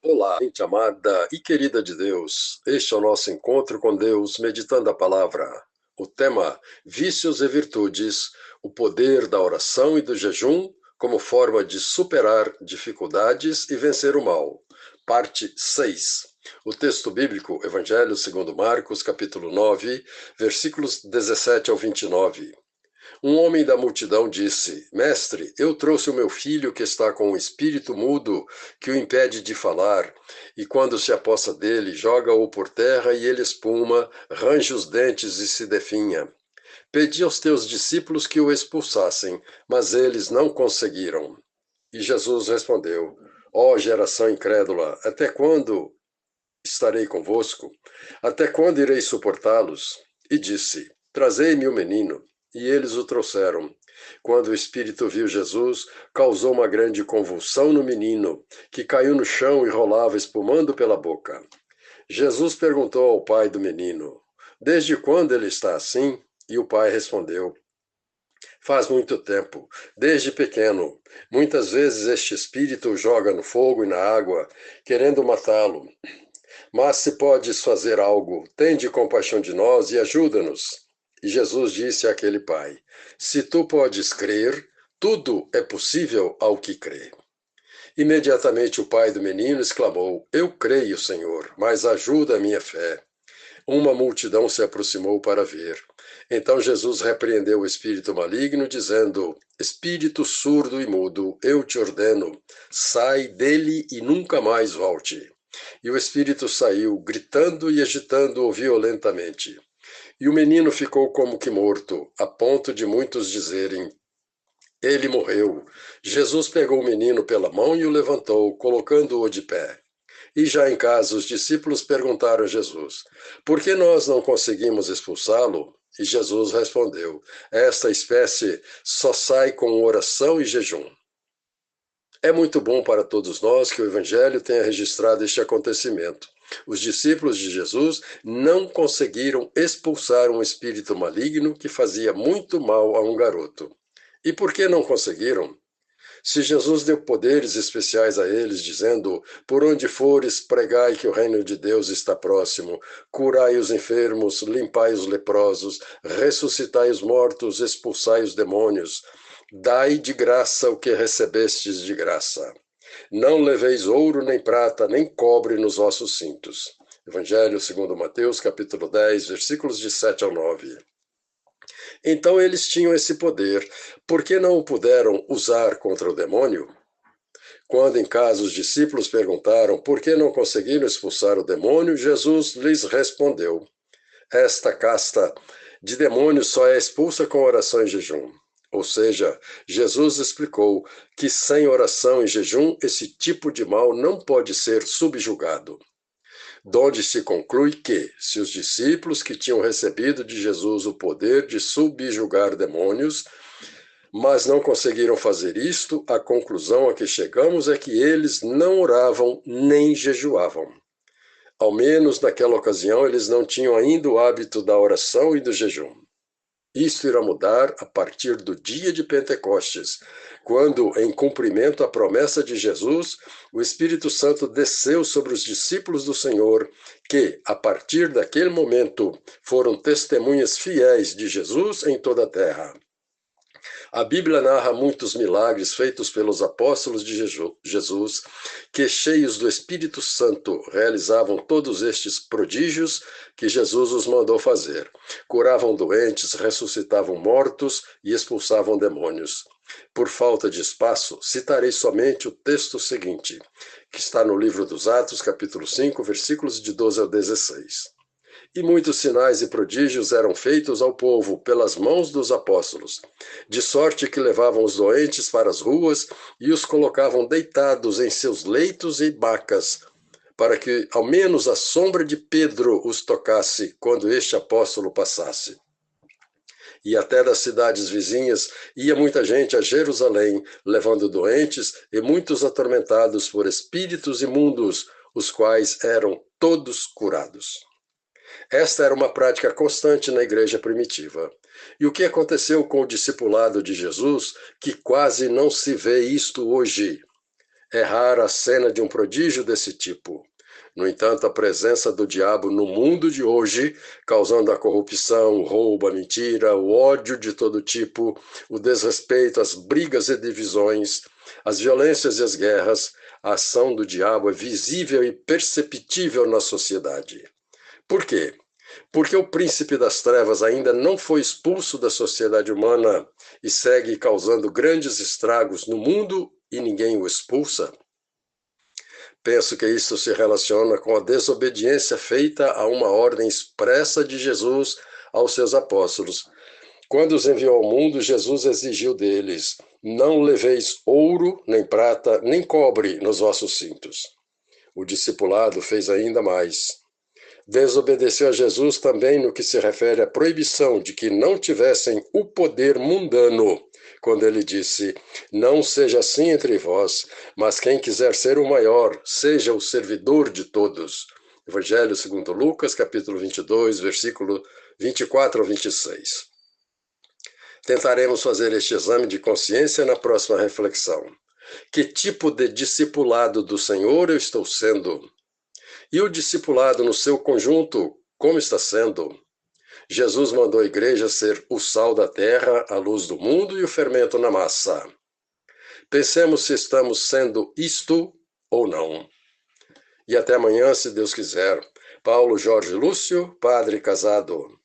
Olá, gente amada e querida de Deus. Este é o nosso encontro com Deus, meditando a palavra. O tema: vícios e virtudes, o poder da oração e do jejum como forma de superar dificuldades e vencer o mal. Parte 6. O texto bíblico, Evangelho segundo Marcos, capítulo 9, versículos 17 ao 29. Um homem da multidão disse: Mestre, eu trouxe o meu filho que está com um espírito mudo que o impede de falar, e quando se apossa dele, joga-o por terra e ele espuma, range os dentes e se definha. Pedi aos teus discípulos que o expulsassem, mas eles não conseguiram. E Jesus respondeu: Ó geração incrédula, até quando estarei convosco? Até quando irei suportá-los? E disse: Trazei-me o menino. E eles o trouxeram. Quando o espírito viu Jesus, causou uma grande convulsão no menino, que caiu no chão e rolava espumando pela boca. Jesus perguntou ao pai do menino: Desde quando ele está assim? E o pai respondeu: Faz muito tempo, desde pequeno. Muitas vezes este espírito o joga no fogo e na água, querendo matá-lo. Mas se podes fazer algo, tende compaixão de nós e ajuda-nos. E Jesus disse àquele pai: Se tu podes crer, tudo é possível ao que crê. Imediatamente o pai do menino exclamou: Eu creio, Senhor, mas ajuda a minha fé. Uma multidão se aproximou para ver. Então Jesus repreendeu o espírito maligno, dizendo: Espírito surdo e mudo, eu te ordeno, sai dele e nunca mais volte. E o espírito saiu, gritando e agitando-o violentamente. E o menino ficou como que morto, a ponto de muitos dizerem: Ele morreu. Jesus pegou o menino pela mão e o levantou, colocando-o de pé. E já em casa, os discípulos perguntaram a Jesus: Por que nós não conseguimos expulsá-lo? E Jesus respondeu: Esta espécie só sai com oração e jejum. É muito bom para todos nós que o Evangelho tenha registrado este acontecimento. Os discípulos de Jesus não conseguiram expulsar um espírito maligno que fazia muito mal a um garoto. E por que não conseguiram? Se Jesus deu poderes especiais a eles, dizendo: Por onde fores, pregai que o reino de Deus está próximo, curai os enfermos, limpai os leprosos, ressuscitai os mortos, expulsai os demônios, dai de graça o que recebestes de graça. Não leveis ouro, nem prata, nem cobre nos vossos cintos. Evangelho segundo Mateus, capítulo 10, versículos de 7 ao 9. Então eles tinham esse poder, por que não o puderam usar contra o demônio? Quando em casa os discípulos perguntaram por que não conseguiram expulsar o demônio, Jesus lhes respondeu: Esta casta de demônios só é expulsa com oração e jejum. Ou seja, Jesus explicou que sem oração e jejum esse tipo de mal não pode ser subjugado. Donde se conclui que, se os discípulos que tinham recebido de Jesus o poder de subjugar demônios, mas não conseguiram fazer isto, a conclusão a que chegamos é que eles não oravam nem jejuavam. Ao menos naquela ocasião eles não tinham ainda o hábito da oração e do jejum. Isto irá mudar a partir do dia de Pentecostes, quando, em cumprimento à promessa de Jesus, o Espírito Santo desceu sobre os discípulos do Senhor, que, a partir daquele momento, foram testemunhas fiéis de Jesus em toda a terra. A Bíblia narra muitos milagres feitos pelos apóstolos de Jesus, que, cheios do Espírito Santo, realizavam todos estes prodígios que Jesus os mandou fazer. Curavam doentes, ressuscitavam mortos e expulsavam demônios. Por falta de espaço, citarei somente o texto seguinte, que está no livro dos Atos, capítulo 5, versículos de 12 ao 16. E muitos sinais e prodígios eram feitos ao povo pelas mãos dos apóstolos, de sorte que levavam os doentes para as ruas e os colocavam deitados em seus leitos e macas, para que ao menos a sombra de Pedro os tocasse quando este apóstolo passasse. E até das cidades vizinhas ia muita gente a Jerusalém, levando doentes e muitos atormentados por espíritos imundos, os quais eram todos curados. Esta era uma prática constante na igreja primitiva. E o que aconteceu com o discipulado de Jesus, que quase não se vê isto hoje? É rara a cena de um prodígio desse tipo. No entanto, a presença do diabo no mundo de hoje, causando a corrupção, o roubo, a mentira, o ódio de todo tipo, o desrespeito, as brigas e divisões, as violências e as guerras, a ação do diabo é visível e perceptível na sociedade. Por quê? Porque o príncipe das trevas ainda não foi expulso da sociedade humana e segue causando grandes estragos no mundo e ninguém o expulsa? Penso que isso se relaciona com a desobediência feita a uma ordem expressa de Jesus aos seus apóstolos. Quando os enviou ao mundo, Jesus exigiu deles: não leveis ouro, nem prata, nem cobre nos vossos cintos. O discipulado fez ainda mais. Desobedeceu a Jesus também no que se refere à proibição de que não tivessem o poder mundano, quando ele disse: não seja assim entre vós, mas quem quiser ser o maior, seja o servidor de todos. Evangelho segundo Lucas, capítulo 22, versículo 24 ao 26. Tentaremos fazer este exame de consciência na próxima reflexão. Que tipo de discipulado do Senhor eu estou sendo? E o discipulado no seu conjunto, como está sendo? Jesus mandou a igreja ser o sal da terra, a luz do mundo e o fermento na massa. Pensemos se estamos sendo isto ou não. E até amanhã, se Deus quiser. Paulo Jorge Lúcio, padre casado.